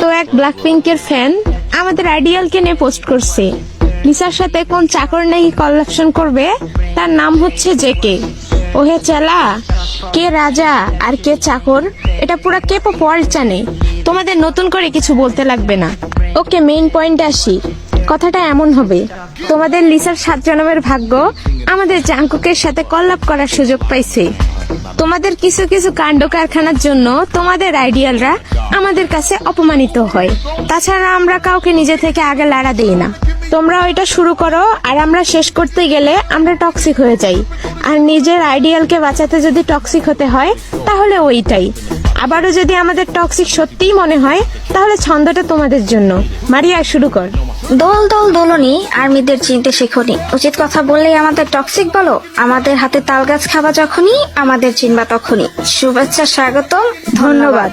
তো এক ব্ল্যাক পিঙ্কের ফ্যান আমাদের আইডিয়ালকে নিয়ে পোস্ট করছে লিসার সাথে কোন চাকর নাকি কলাপশন করবে, তার নাম হচ্ছে জেকে। ওহে চেলা, কে রাজা আর কে চাকর এটা পুরা কেপো ওয়ার্ল্ড জানে, তোমাদের নতুন করে কিছু বলতে লাগবে না। ওকে, মেইন পয়েন্টে আসি। কথাটা এমন হবে, তোমাদের লিসার 7 জন্মের ভাগ্য আমাদের জাঙ্কুকের সাথে কলাপ করার সুযোগ পাইছে। তোমাদের কিছু কিছু কাণ্ড কারখানার জন্য তোমাদের আইডিয়ালরা আমাদের কাছে অপমানিত হয়। তাছাড়া আমরা কাউকে নিজে থেকে আগে লাড়া দেই না। তোমরা ওইটা শুরু করো, আর আমরা শেষ করতে গেলে আমরা টক্সিক হয়ে যাই। আর নিজের আইডিয়ালকে বাঁচাতে যদি টক্সিক হতে হয় তাহলে ওইটাই। আবারও যদি আমাদের টক্সিক সত্যিই মনে হয় তাহলে ছন্দটা তোমাদের জন্য। মারিয়া, শুরু কর। দোল দোল দোলনি, আর্মিদের চিনতে শেখনি। উচিত কথা বললেই আমাদের টক্সিক বলো? আমাদের হাতে তাল গাছ খাবা যখনই, আমাদের চিনবা তখনই। শুভেচ্ছা, স্বাগতম, ধন্যবাদ।